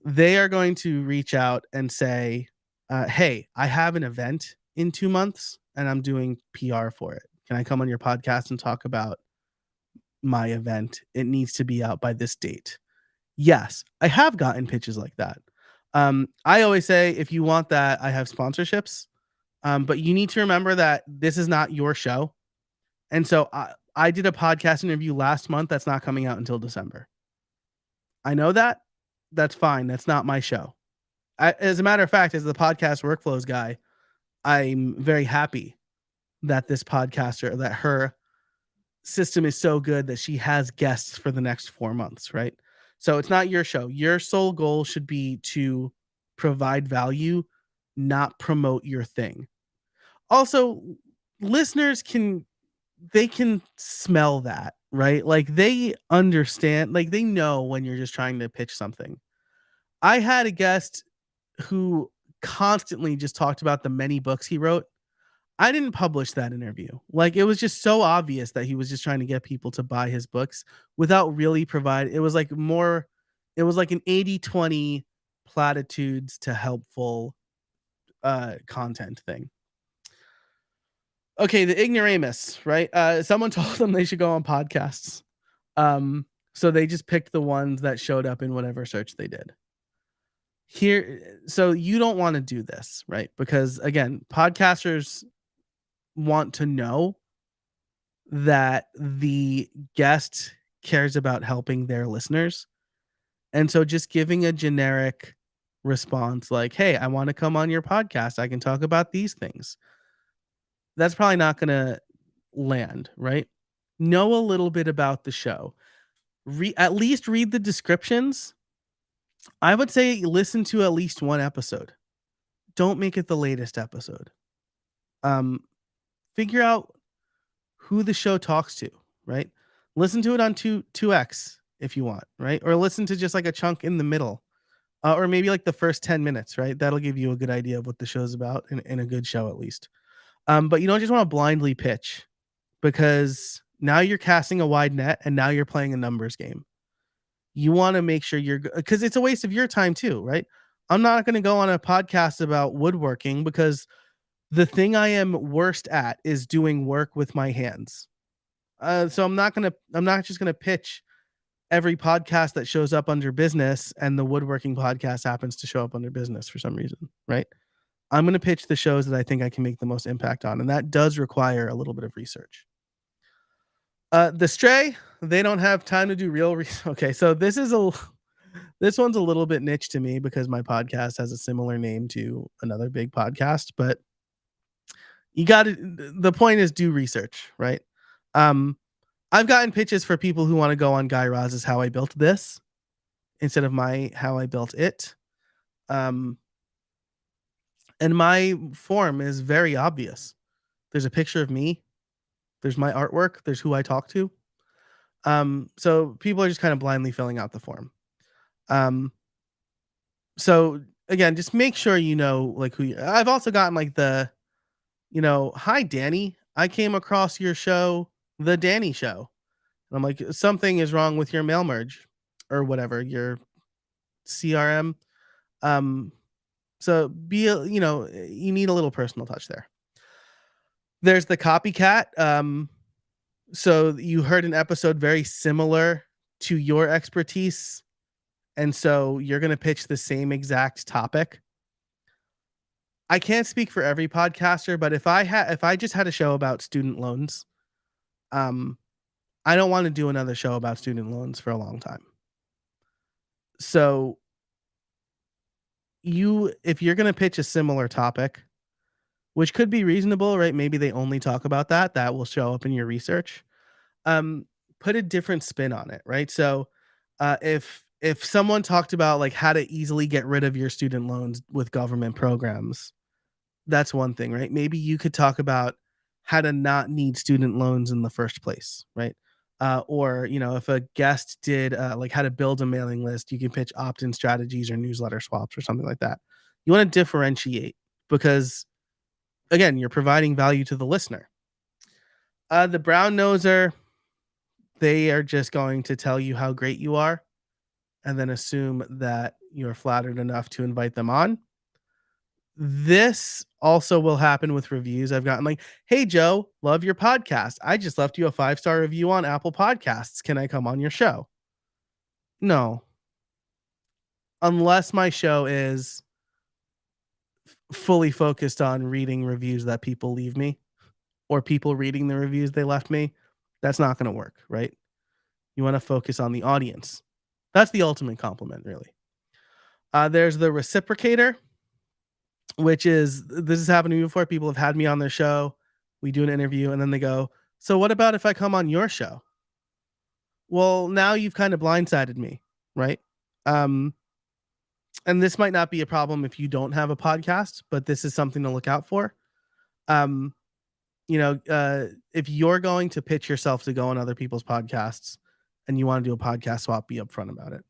[SPEAKER 2] They are going to reach out and say, hey, I have an event in 2 months and I'm doing PR for it. Can I come on your podcast and talk about my event? It needs to be out by this date. Yes, I have gotten pitches like that. I always say, if you want that, I have sponsorships. But you need to remember that this is not your show. And so I did a podcast interview last month that's not coming out until December. I know that. That's fine. That's not my show. As a matter of fact, as the podcast workflows guy, I'm very happy that this podcaster, that her system is so good that she has guests for the next 4 months, right? So it's not your show. Your sole goal should be to provide value, not promote your thing. Also, listeners can smell that, right? Like they understand, like they know when you're just trying to pitch something. I had a guest who constantly just talked about the many books he wrote. I didn't publish that interview. Like it was just so obvious that he was just trying to get people to buy his books without really it was like an 80-20 platitudes to helpful content thing. Okay, the ignoramus, right? Someone told them they should go on podcasts. So they just picked the ones that showed up in whatever search they did. So you don't want to do this, right? Because again, podcasters want to know that the guest cares about helping their listeners. And so just giving a generic response like, "Hey, I want to come on your podcast. I can talk about these things." That's probably not going to land, right? Know a little bit about the show. At least read the descriptions. I would say listen to at least one episode. Don't make it the latest episode. Um, Figure out who the show talks to, right? Listen to it on 2x if you want, right? Or listen to just like a chunk in the middle. Or maybe like the first 10 minutes, right? That'll give you a good idea of what the show's about in a good show at least. But you don't just want to blindly pitch, because now you're casting a wide net and now you're playing a numbers game. You want to make sure because it's a waste of your time too, right? I'm not going to go on a podcast about woodworking because the thing I am worst at is doing work with my hands. So I'm not just gonna pitch every podcast that shows up under business, and the woodworking podcast happens to show up under business for some reason, right? I'm gonna pitch the shows that I think I can make the most impact on, and that does require a little bit of research. The Stray, they don't have time to do real research. Okay, so this one's a little bit niche to me because my podcast has a similar name to another big podcast, but the point is do research, right? I've gotten pitches for people who want to go on Guy Raz's How I Built This instead of my How I Built It. And my form is very obvious. There's a picture of me. There's my artwork. There's who I talk to. So people are just kind of blindly filling out the form. So again, just make sure you know like I've also gotten like hi Danny, I came across your show, The Danny Show. And I'm like, something is wrong with your mail merge or whatever, your CRM. So you need a little personal touch there. There's the copycat. So you heard an episode very similar to your expertise, and so you're going to pitch the same exact topic. I can't speak for every podcaster, but if I just had a show about student loans, I don't want to do another show about student loans for a long time. So if you're going to pitch a similar topic, which could be reasonable, right? Maybe they only talk about that will show up in your research. Put a different spin on it, right? So if someone talked about like how to easily get rid of your student loans with government programs, that's one thing, right? Maybe you could talk about how to not need student loans in the first place, right? Or if a guest did like how to build a mailing list, you can pitch opt-in strategies or newsletter swaps or something like that. You want to differentiate because, again, you're providing value to the listener. The brown noser, they are just going to tell you how great you are and then assume that you're flattered enough to invite them on. This also will happen with reviews. I've gotten like, "Hey Joe, love your podcast. I just left you a 5-star review on Apple Podcasts. Can I come on your show?" No. Unless my show is fully focused on reading reviews that people leave me or people reading the reviews they left me, that's not going to work, right? You want to focus on the audience. That's the ultimate compliment, really. There's the reciprocator, which is, this has happened to me before. People have had me on their show. We do an interview and then they go, "So what about if I come on your show?" Well, now you've kind of blindsided me, right? And this might not be a problem if you don't have a podcast, but this is something to look out for. If you're going to pitch yourself to go on other people's podcasts and you want to do a podcast swap, be upfront about it.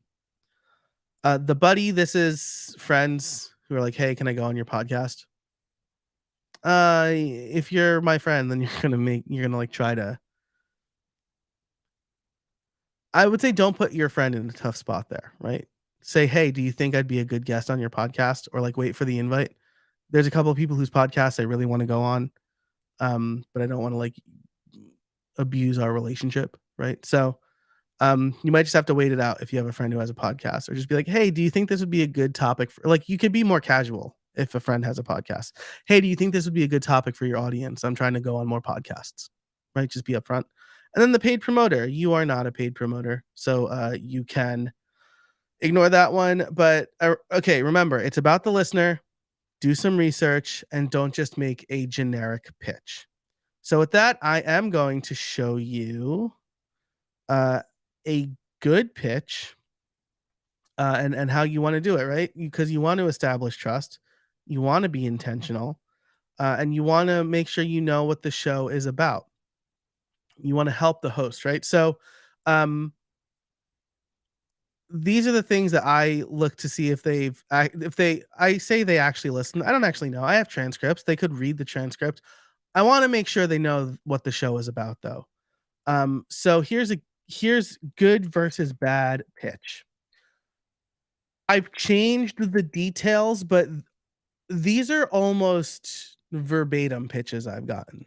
[SPEAKER 2] The buddy, this is friends who are like, "Hey, can I go on your podcast?" If you're my friend, then you're gonna like try to. I would say don't put your friend in a tough spot there, right? Say, "Hey, do you think I'd be a good guest on your podcast?" Or like wait for the invite. There's a couple of people whose podcasts I really want to go on. But I don't want to like abuse our relationship, right? So you might just have to wait it out if you have a friend who has a podcast, or just be like, hey, do you think this would be a good topic for, like, you could be more casual if a friend has a podcast. Hey, do you think this would be a good topic for your audience? I'm trying to go on more podcasts, right? Just be upfront. And then the paid promoter, you are not a paid promoter. So you can ignore that one. But okay, remember, it's about the listener. Do some research and don't just make a generic pitch. So with that, I am going to show you a good pitch and how you want to do it, right? Because you want to establish trust, you want to be intentional, and you want to make sure you know what the show is about. You want to help the host, right? So, these are the things that I look to see if I say they actually listen. I don't actually know. I have transcripts. They could read the transcript. I want to make sure they know what the show is about, though. So here's good versus bad pitch. I've changed the details, but these are almost verbatim pitches I've gotten.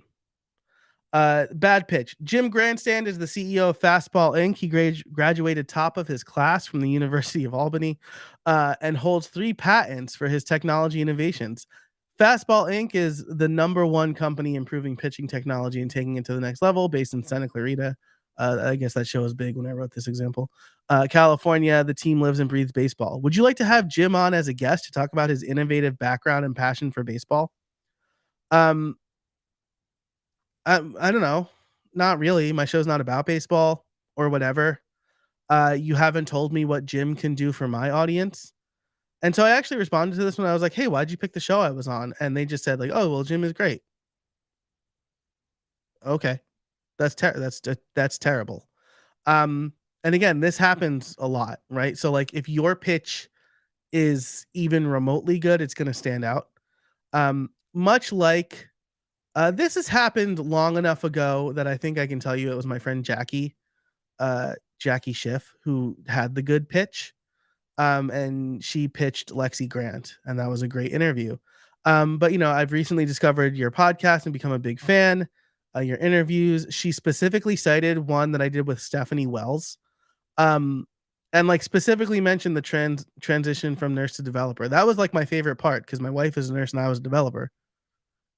[SPEAKER 2] Bad pitch. Jim Grandstand is the CEO of Fastball Inc. He graduated top of his class from the University of Albany and holds 3 patents for his technology innovations. Fastball Inc. is the #1 company improving pitching technology and taking it to the next level, based in Santa Clarita. I guess that show was big when I wrote this example. California, the team lives and breathes baseball. Would you like to have Jim on as a guest to talk about his innovative background and passion for baseball? I don't know. Not really. My show's not about baseball or whatever. You haven't told me what Jim can do for my audience. And so I actually responded to this when I was like, "Hey, why'd you pick the show I was on?" And they just said like, "Oh, well, Jim is great." Okay. That's terrible. And again, this happens a lot, right? So like if your pitch is even remotely good, it's going to stand out. Much like this has happened long enough ago that I think I can tell you it was my friend Jackie Schiff, who had the good pitch. And she pitched Lexi Grant, and that was a great interview. But I've recently discovered your podcast and become a big fan. Your interviews. She specifically cited one that I did with Stephanie Wells, and like specifically mentioned the transition from nurse to developer. That was like my favorite part because my wife is a nurse and I was a developer.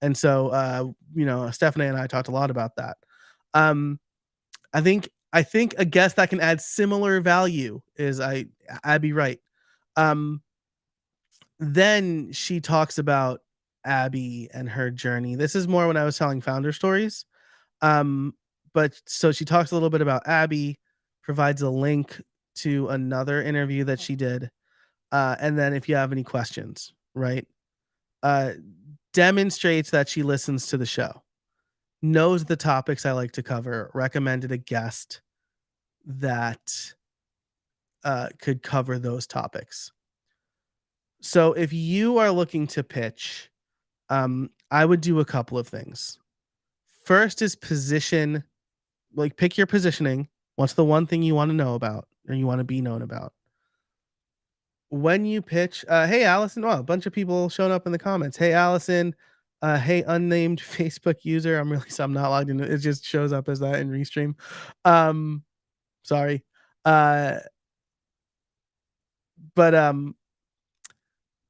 [SPEAKER 2] And so, Stephanie and I talked a lot about that. I think a guest that can add similar value is Abby Wright. Then she talks about Abby and her journey. This is more when I was telling founder stories. But so she talks a little bit about Abby, provides a link to another interview that she did. And then if you have any questions, right? Demonstrates that she listens to the show, knows the topics I like to cover, recommended a guest that could cover those topics. So if you are looking to pitch, I would do a couple of things. First is position, like pick your positioning. What's the one thing you want to know about or you want to be known about? When you pitch, hey Allison, a bunch of people showing up in the comments. Hey Allison, hey unnamed Facebook user. I'm not logged in. It just shows up as that in Restream. Sorry. But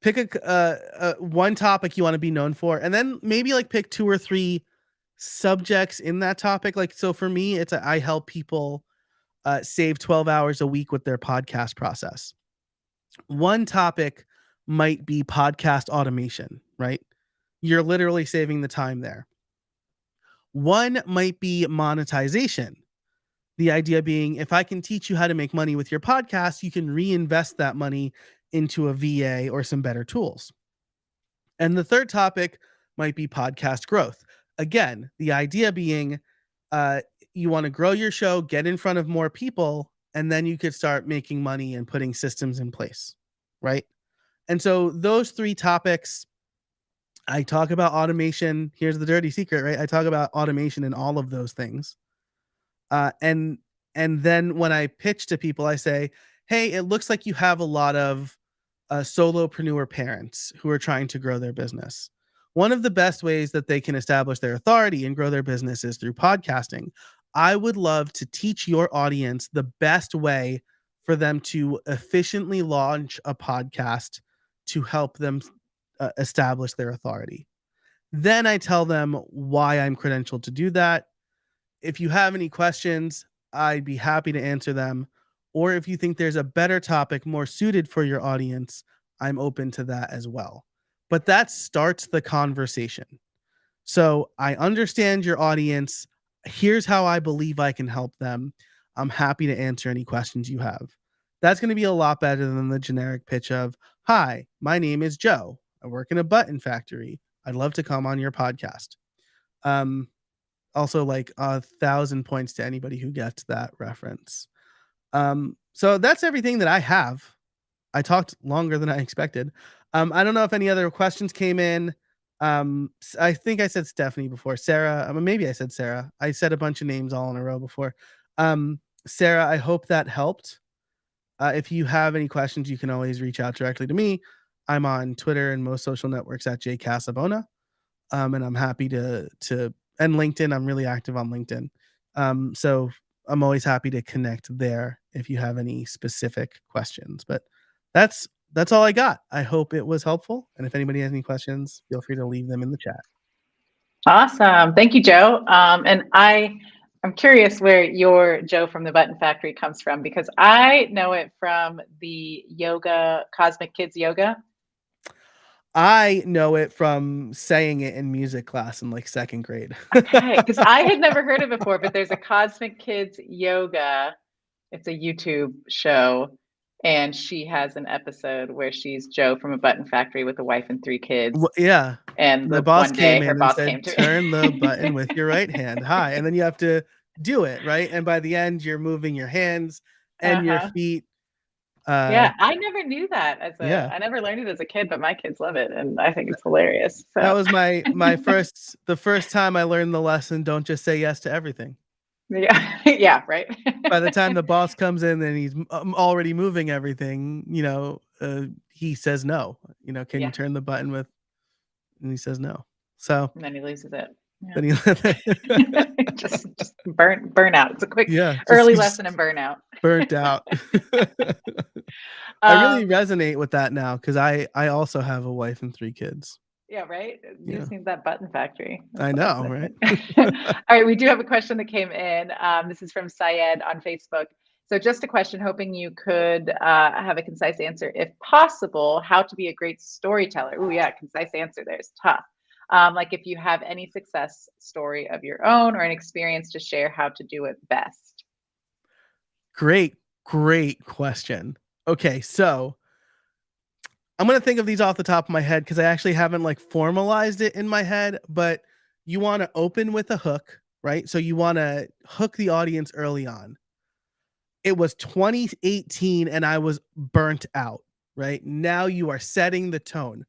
[SPEAKER 2] pick a one topic you want to be known for, and then maybe like pick 2 or 3 subjects in that topic. Like, so for me, I help people save 12 hours a week with their podcast process. One topic might be podcast automation, right? You're literally saving the time there. One might be monetization. The idea being, if I can teach you how to make money with your podcast, you can reinvest that money into a VA or some better tools. And the third topic might be podcast growth. Again, the idea being you want to grow your show, get in front of more people, and then you could start making money and putting systems in place, right? And so those 3 topics, I talk about automation. Here's the dirty secret, right? I talk about automation in all of those things. And then when I pitch to people, I say, hey, it looks like you have a lot of solopreneur parents who are trying to grow their business. One of the best ways that they can establish their authority and grow their business is through podcasting. I would love to teach your audience the best way for them to efficiently launch a podcast to help them establish their authority. Then I tell them why I'm credentialed to do that. If you have any questions, I'd be happy to answer them. Or if you think there's a better topic more suited for your audience, I'm open to that as well. But that starts the conversation. So I understand your audience. Here's how I believe I can help them. I'm happy to answer any questions you have. That's going to be a lot better than the generic pitch of, hi, my name is Joe. I work in a button factory. I'd love to come on your podcast. Also, like 1,000 points to anybody who gets that reference. So that's everything that I have. I talked longer than I expected. I don't know if any other questions came in. I think I said Stephanie before. Sarah, maybe I said Sarah. I said a bunch of names all in a row before. Sarah, I hope that helped. If you have any questions, you can always reach out directly to me. I'm on Twitter and most social networks at J Casabona. And I'm happy to and LinkedIn. I'm really active on LinkedIn. So I'm always happy to connect there if you have any specific questions. But that's all I got. I hope it was helpful. And if anybody has any questions, feel free to leave them in the chat.
[SPEAKER 1] Awesome. Thank you, Joe. And I'm curious where your Joe from the Button Factory comes from, because I know it from the yoga, Cosmic Kids Yoga.
[SPEAKER 2] I know it from saying it in music class in like second grade.
[SPEAKER 1] Okay, because I had never heard it before, but there's a Cosmic Kids Yoga. It's a YouTube show, and she has an episode where she's Joe from a button factory with a wife and 3 kids.
[SPEAKER 2] Yeah.
[SPEAKER 1] And
[SPEAKER 2] the boss
[SPEAKER 1] one
[SPEAKER 2] came
[SPEAKER 1] day her
[SPEAKER 2] in and
[SPEAKER 1] boss
[SPEAKER 2] said,
[SPEAKER 1] came to
[SPEAKER 2] turn the button with your right hand. Hi. And then you have to do it, right? And by the end, you're moving your hands and your feet.
[SPEAKER 1] Yeah, I never knew that
[SPEAKER 2] Yeah.
[SPEAKER 1] I never learned it as a kid, but my kids love it, and I think it's hilarious. So
[SPEAKER 2] that was the first time I learned the lesson. Don't just say yes to everything.
[SPEAKER 1] yeah, yeah, right.
[SPEAKER 2] By the time the boss comes in and he's already moving everything, he says no. Can you turn the button with? And he says no. So
[SPEAKER 1] and then he loses it.
[SPEAKER 2] then
[SPEAKER 1] he just burnout. It's a quick early lesson in burnout.
[SPEAKER 2] Burnt out. I really resonate with that now because I also have a wife and 3 kids.
[SPEAKER 1] Yeah, right. You just need that button factory.
[SPEAKER 2] I know, right?
[SPEAKER 1] All right, we do have a question that came in. This is from Syed on Facebook. So just a question, hoping you could have a concise answer, if possible. How to be a great storyteller? Oh yeah, concise answer there is tough. Like if you have any success story of your own or an experience to share how to do it best.
[SPEAKER 2] Great question. Okay, so I'm going to think of these off the top of my head because I actually haven't like formalized it in my head, but you want to open with a hook, right? So you want to hook the audience early on. It was 2018 and I was burnt out, right? Now you are setting the tone.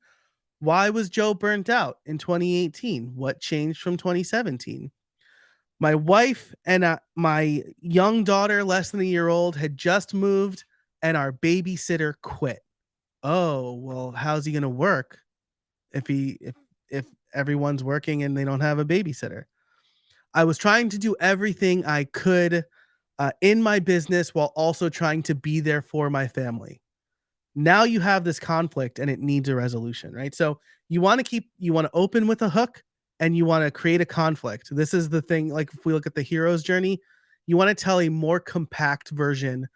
[SPEAKER 2] Why was Joe burnt out in 2018? What changed from 2017? My wife and my young daughter, less than a year old, had just moved and our babysitter quit. Oh, well, how's he going to work if everyone's working and they don't have a babysitter? I was trying to do everything I could in my business while also trying to be there for my family. Now you have this conflict and it needs a resolution, right? So you want to open with a hook and you want to create a conflict. This is the thing, like if we look at the hero's journey, you want to tell a more compact version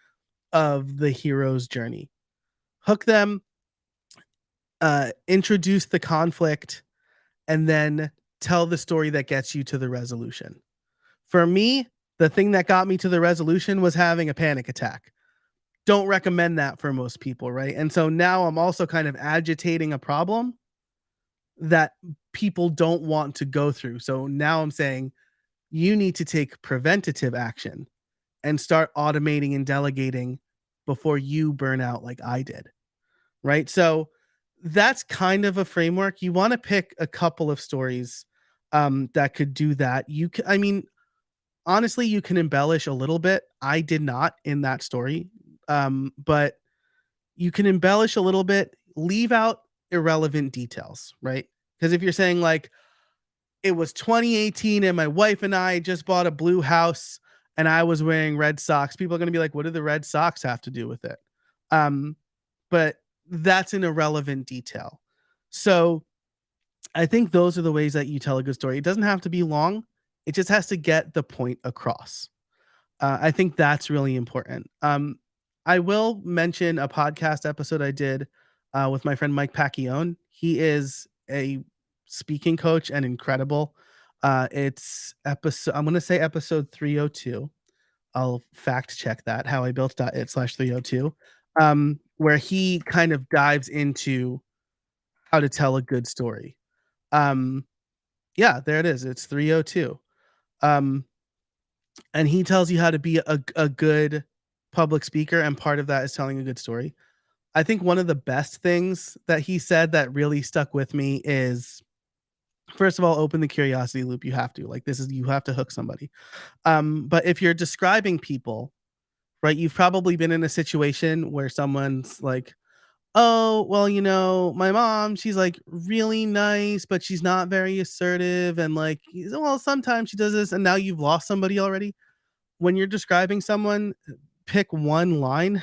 [SPEAKER 2] of the hero's journey. Hook them, introduce the conflict, and then tell the story that gets you to the resolution. For me, the thing that got me to the resolution was having a panic attack. Don't recommend that for most people, right? And so now I'm also kind of agitating a problem that people don't want to go through. So now I'm saying you need to take preventative action and start automating and delegating before you burn out like I did, right? So that's kind of a framework. You want to pick a couple of stories that could do that. Honestly, you can embellish a little bit. I did not in that story, but you can embellish a little bit, leave out irrelevant details, right? Because if you're saying like, it was 2018 and my wife and I just bought a blue house and I was wearing red socks, people are going to be like, what do the red socks have to do with it? But that's an irrelevant detail. So I think those are the ways that you tell a good story. It doesn't have to be long. It just has to get the point across. I think that's really important. I will mention a podcast episode I did with my friend Mike Pacquione. He is a speaking coach and incredible. It's episode, I'm going to say episode 302. I'll fact check that, howibuilt.it/302, where he kind of dives into how to tell a good story. Yeah, there it is. It's 302. And he tells you how to be a good public speaker, and part of that is telling a good story. I think one of the best things that he said that really stuck with me is, first of all, open the curiosity loop. You have to, like, this is, you have to hook somebody. But if you're describing people, right, you've probably been in a situation where someone's like, oh, well, you know, my mom, she's like really nice, but she's not very assertive. And like, well, sometimes she does this. And now you've lost somebody already. When you're describing someone, pick one line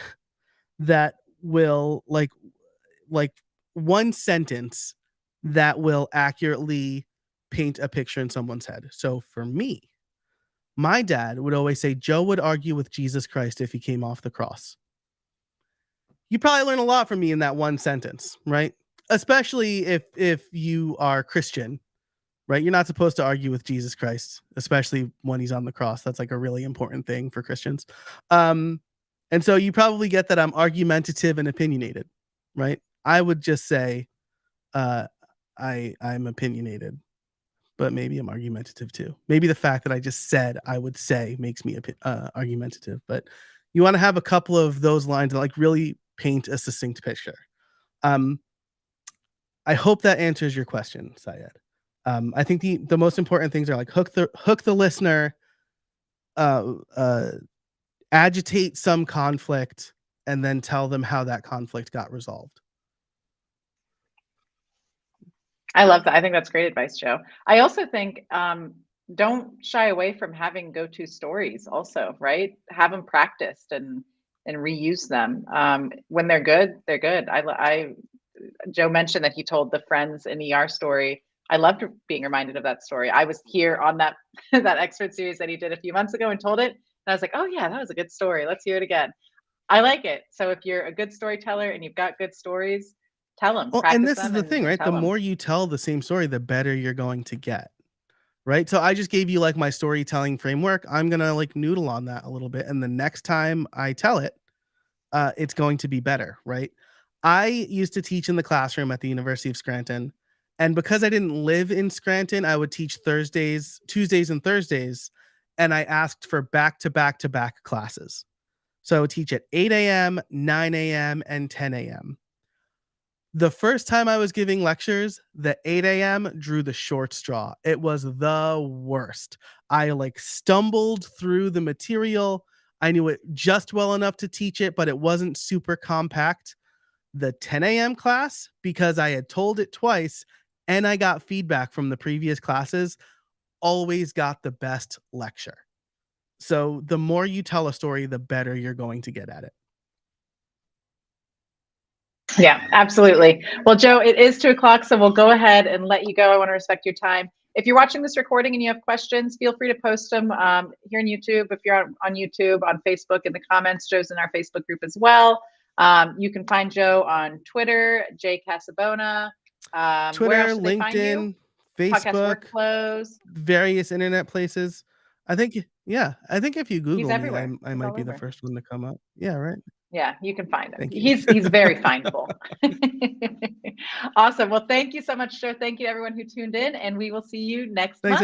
[SPEAKER 2] that will like one sentence that will accurately paint a picture in someone's head. So for me, my dad would always say Joe would argue with Jesus Christ if he came off the cross. You probably learn a lot from me in that one sentence, right? Especially if you are Christian, right? You're not supposed to argue with Jesus Christ, especially when he's on the cross. That's like a really important thing for Christians. And so you probably get that I'm argumentative and opinionated, right? I would just say I'm opinionated, but maybe I'm argumentative too. Maybe the fact that I just said I would say makes me argumentative, but you want to have a couple of those lines that like really paint a succinct picture. I hope that answers your question, Syed. I think the most important things are like hook the listener, agitate some conflict, and then tell them how that conflict got resolved.
[SPEAKER 1] I love that. I think that's great advice, Joe. I also think don't shy away from having go-to stories also, right? Have them practiced and reuse them. When they're good, they're good. Joe mentioned that he told the Friends in ER story. I loved being reminded of that story. I was here on that that expert series that he did a few months ago and told it. And I was like, oh yeah, that was a good story. Let's hear it again. I like it. So if you're a good storyteller and you've got good stories, tell them.
[SPEAKER 2] Well, and this is the thing, right? The more you tell the same story, the better you're going to get. Right. So I just gave you like my storytelling framework. I'm going to like noodle on that a little bit. And the next time I tell it, it's going to be better. Right. I used to teach in the classroom at the University of Scranton. And because I didn't live in Scranton, I would teach Tuesdays and Thursdays. And I asked for back-to-back classes. So I would teach at 8 a.m., 9 a.m., and 10 a.m. The first time I was giving lectures, the 8 a.m. drew the short straw. It was the worst. I like stumbled through the material. I knew it just well enough to teach it, but it wasn't super compact. The 10 a.m. class, because I had told it twice and I got feedback from the previous classes, always got the best lecture. So the more you tell a story, the better you're going to get at it.
[SPEAKER 1] Yeah, absolutely. Well, Joe, it is 2:00, so we'll go ahead and let you go. I want to respect your time. If you're watching this recording and you have questions, feel free to post them here on YouTube. If you're on YouTube, on Facebook, in the comments, Joe's in our Facebook group as well. You can find Joe on Twitter, J Casabona.
[SPEAKER 2] Twitter, LinkedIn, Facebook,
[SPEAKER 1] workflows,
[SPEAKER 2] various internet places. I think if you Google me, I might be the first one to come up. Yeah, right.
[SPEAKER 1] Yeah, you can find him. He's very findable. Awesome. Well, thank you so much, Joe. Thank you everyone who tuned in, and we will see you next month.